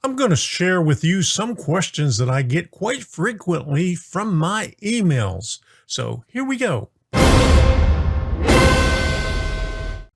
I'm going to share with you some questions that I get quite frequently from my emails. So here we go.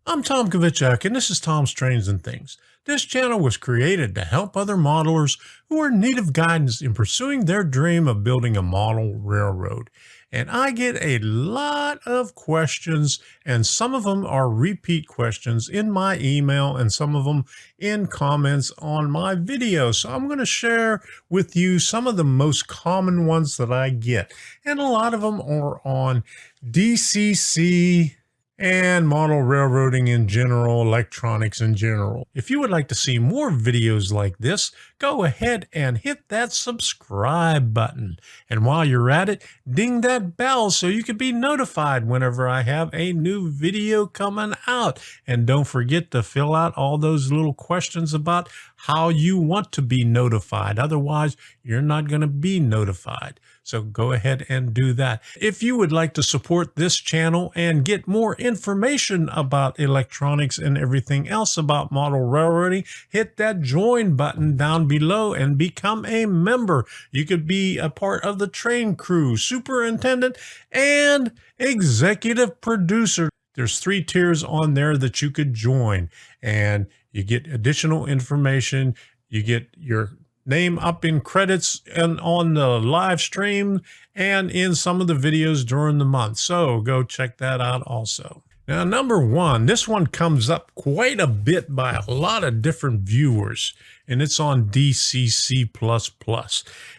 I'm Tom Kovichak, and this is Tom's Trains and Things. This channel was created to help other modelers who are in need of guidance in pursuing their dream of building a model railroad. And I get a lot of questions, and some of them are repeat questions in my email and some of them in comments on my video. So I'm going to share with you some of the most common ones that I get. And a lot of them are on DCC and model railroading in general, electronics in general. If you would like to see more videos like this, go ahead and hit that subscribe button. And while you're at it, ding that bell so you can be notified whenever I have a new video coming out. And don't forget to fill out all those little questions about how you want to be notified. Otherwise, you're not going to be notified. So go ahead and do that. If you would like to support this channel and get more information about electronics and everything else about model railroading, hit that join button down below and become a member. You could be a part of the train crew, superintendent, and executive producer. There's 3 tiers on there that you could join, and you get additional information. You get your name up in credits and on the live stream and in some of the videos during the month. So go check that out also. Now, number 1, this one comes up quite a bit by a lot of different viewers, and it's on DCC++.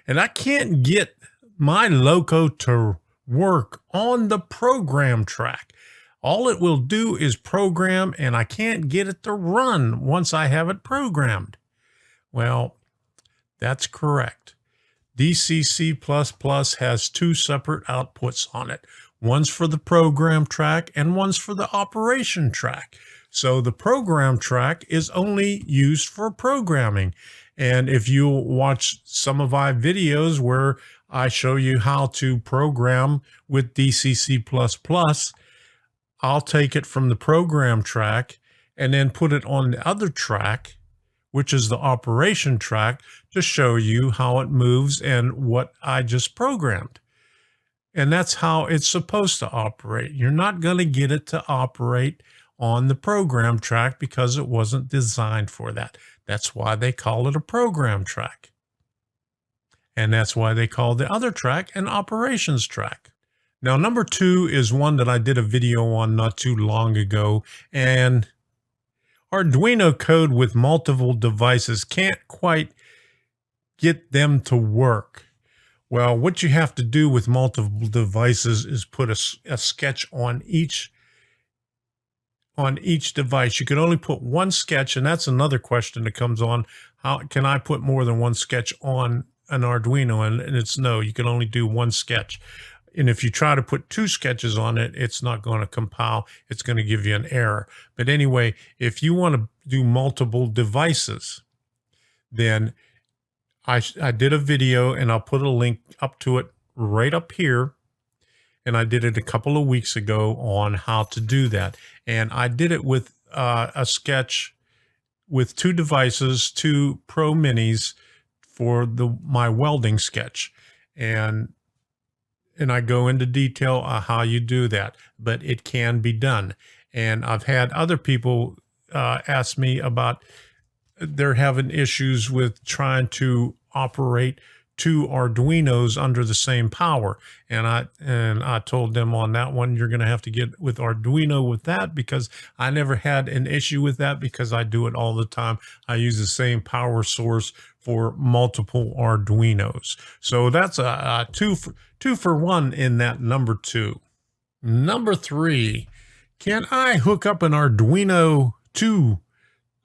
And I can't get my loco to work on the program track. All it will do is program, and I can't get it to run once I have it programmed. Well, that's correct. DCC++ has 2 separate outputs on it. One's for the program track and one's for the operation track. So the program track is only used for programming. And if you watch some of my videos where I show you how to program with DCC++, I'll take it from the program track and then put it on the other track, which is the operation track, to show you how it moves and what I just programmed. And that's how it's supposed to operate. You're not going to get it to operate on the program track because it wasn't designed for that. That's why they call it a program track. And that's why they call the other track an operations track. Now, number 2 is one that I did a video on not too long ago, and Arduino code with multiple devices can't quite get them to work. Well, what you have to do with multiple devices is put a sketch on each device. You can only put 1 sketch, and that's another question that comes on. How can I put more than 1 sketch on an Arduino? And it's no, you can only do 1 sketch. And if you try to put 2 sketches on it, it's not going to compile. It's going to give you an error. But anyway, if you want to do multiple devices, then I did a video, and I'll put a link up to it right up here. And I did it a couple of weeks ago on how to do that. And I did it with a sketch with 2 devices, 2 Pro Minis for my welding sketch. And I go into detail on how you do that, but it can be done. And I've had other people ask me about they're having issues with trying to operate 2 Arduinos under the same power. And I told them on that one, you're going to have to get with Arduino with that, because I never had an issue with that because I do it all the time. I use the same power source for multiple Arduinos. So that's a 2 for 1 in that number 2. Number 3, can I hook up an Arduino to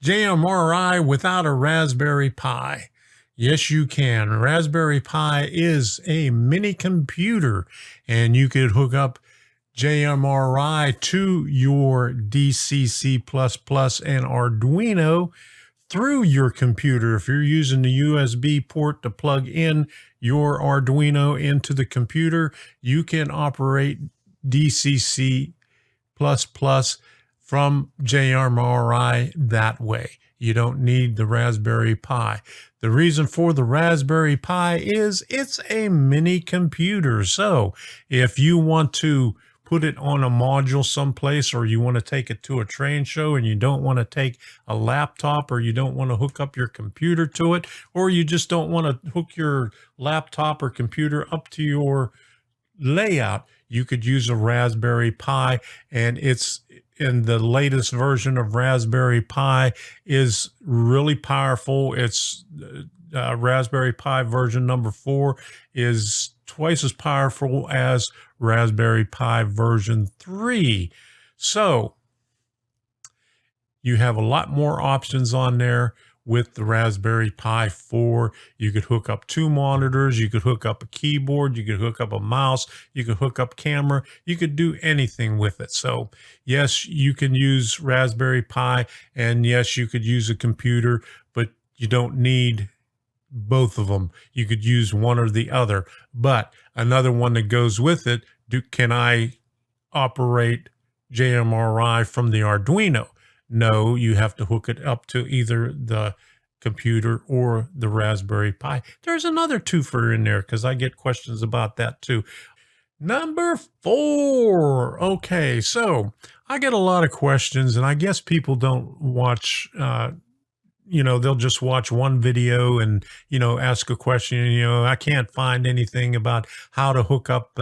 JMRI without a Raspberry Pi? Yes, you can. Raspberry Pi is a mini computer, and you could hook up JMRI to your DCC++ and Arduino through your computer. If you're using the USB port to plug in your Arduino into the computer, you can operate DCC++ from JMRI that way. You don't need the Raspberry Pi. The reason for the Raspberry Pi is it's a mini computer. So if you want to put it on a module someplace, or you want to take it to a train show and you don't want to take a laptop, or you don't want to hook up your computer to it, or you just don't want to hook your laptop or computer up to your layout, you could use a Raspberry Pi. And it's in the latest version of Raspberry Pi is really powerful. It's Raspberry Pi version number 4 is twice as powerful as Raspberry Pi version 3. So you have a lot more options on there. With the Raspberry Pi 4, you could hook up 2 monitors, you could hook up a keyboard, you could hook up a mouse, you could hook up camera, you could do anything with it. So yes, you can use Raspberry Pi, and yes, you could use a computer, but you don't need both of them. You could use one or the other. But another one that goes with it, can I operate JMRI from the Arduino? No, you have to hook it up to either the computer or the Raspberry Pi. There's another twofer in there because I get questions about that too. Number 4. Okay, so I get a lot of questions, and I guess people don't watch, they'll just watch one video and, ask a question. I can't find anything about how to hook up,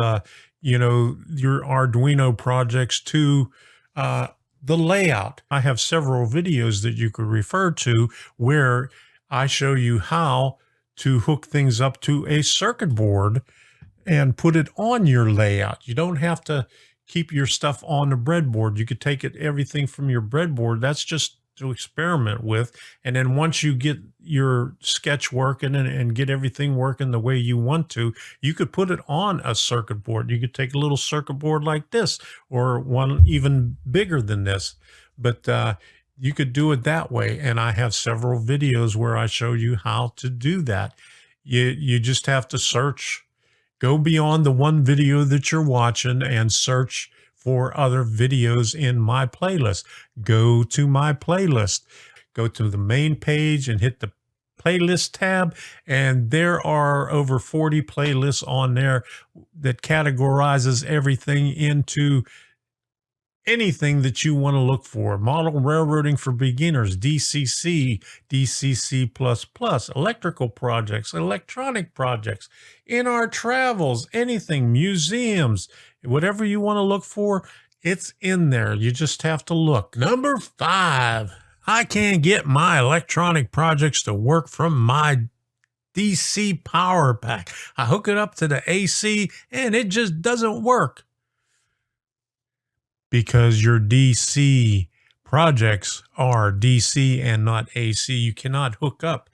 your Arduino projects to, the layout. I have several videos that you could refer to where I show you how to hook things up to a circuit board and put it on your layout. You don't have to keep your stuff on the breadboard. You could take everything from your breadboard. That's just to experiment with. And then once you get your sketch working and get everything working the way you want to, you could put it on a circuit board. You could take a little circuit board like this, or one even bigger than this, but you could do it that way. And I have several videos where I show you how to do that. You just have to search, go beyond the one video that you're watching and search for other videos in my playlist. Go to my playlist, go to the main page and hit the playlist tab. And there are over 40 playlists on there that categorizes everything into anything that you want to look for. Model railroading for beginners, DCC, DCC++, electrical projects, electronic projects, in our travels, anything, museums, whatever you want to look for, it's in there. You just have to look. Number 5, I can't get my electronic projects to work from my DC power pack. I hook it up to the AC and it just doesn't work. Because your DC projects are DC and not AC. You cannot hook up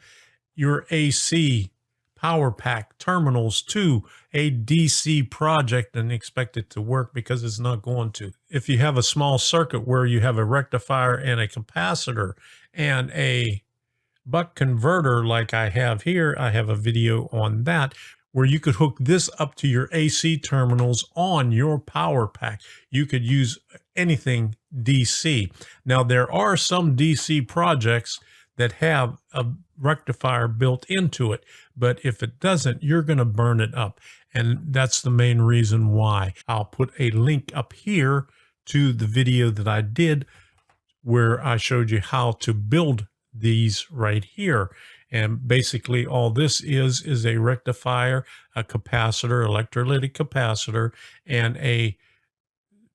your AC power pack terminals to a DC project and expect it to work, because it's not going to. If you have a small circuit where you have a rectifier and a capacitor and a buck converter like I have here, I have a video on that, where you could hook this up to your AC terminals on your power pack. You could use anything DC. Now, there are some DC projects that have a rectifier built into it, but if it doesn't, you're going to burn it up. And that's the main reason why. I'll put a link up here to the video that I did where I showed you how to build these right here. And basically all this is a rectifier, a capacitor, electrolytic capacitor, and a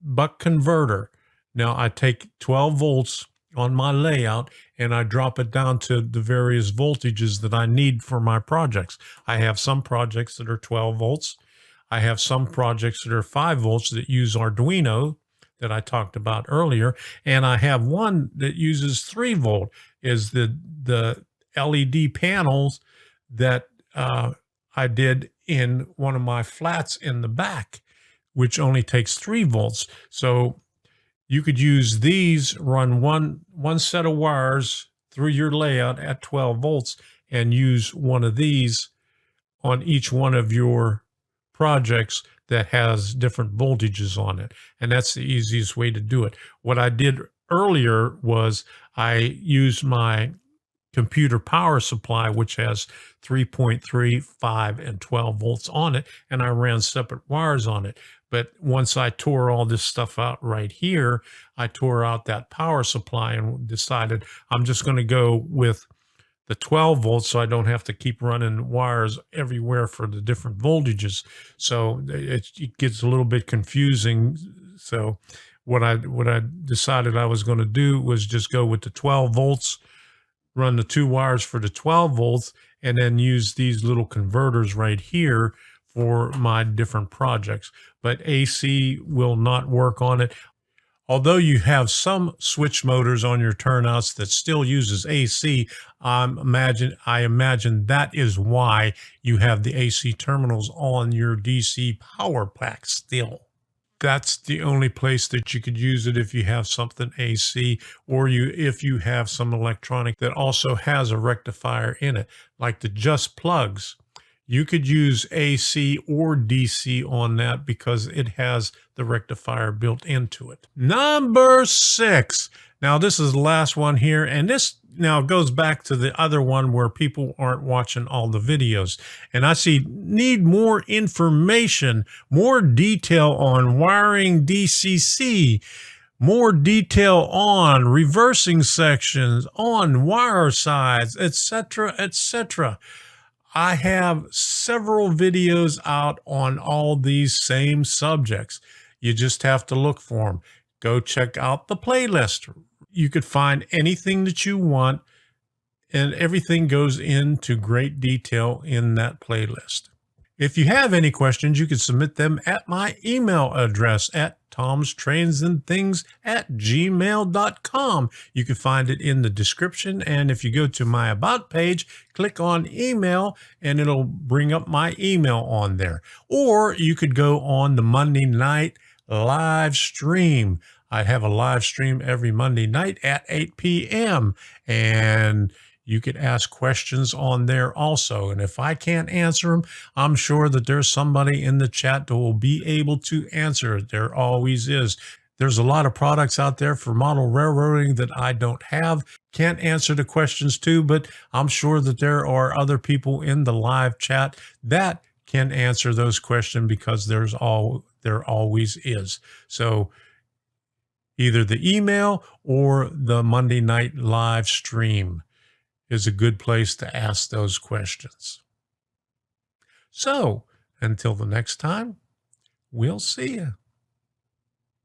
buck converter. Now I take 12 volts on my layout and I drop it down to the various voltages that I need for my projects. I have some projects that are 12 volts. I have some projects that are 5 volts that use Arduino that I talked about earlier. And I have one that uses 3 volt, is the LED panels that I did in one of my flats in the back, which only takes 3 volts. So you could use these, run one set of wires through your layout at 12 volts and use one of these on each one of your projects that has different voltages on it. And that's the easiest way to do it. What I did earlier was I used my computer power supply, which has 3.3, 5, and 12 volts on it, and I ran separate wires on it. But once I tore all this stuff out right here, I tore out that power supply and decided I'm just going to go with the 12 volts so I don't have to keep running wires everywhere for the different voltages. So it gets a little bit confusing. So what I decided I was going to do was just go with the 12 volts, run the 2 wires for the 12 volts, and then use these little converters right here for my different projects. But AC will not work on it. Although you have some switch motors on your turnouts that still uses AC, I imagine that is why you have the AC terminals on your DC power pack still. That's the only place that you could use it if you have something AC, or if you have some electronic that also has a rectifier in it, like the Just Plugs. You could use AC or DC on that because it has the rectifier built into it. Number 6. Now this is the last one here, and this now goes back to the other one where people aren't watching all the videos. And I need more information, more detail on wiring DCC, more detail on reversing sections, on wire size, etc., etc. I have several videos out on all these same subjects. You just have to look for them. Go check out the playlist. You could find anything that you want, and everything goes into great detail in that playlist. If you have any questions, you can submit them at my email address at tomstrainsandthings@gmail.com. You can find it in the description, and if you go to my About page, click on email, and it'll bring up my email on there. Or you could go on the Monday night live stream. I have a live stream every Monday night at 8 p.m., and you could ask questions on there also. And if I can't answer them, I'm sure that there's somebody in the chat that will be able to answer it. There always is. There's a lot of products out there for model railroading that I don't have. Can't answer the questions too, but I'm sure that there are other people in the live chat that can answer those questions because there always is. So either the email or the Monday night live stream is a good place to ask those questions. So, until the next time, we'll see you.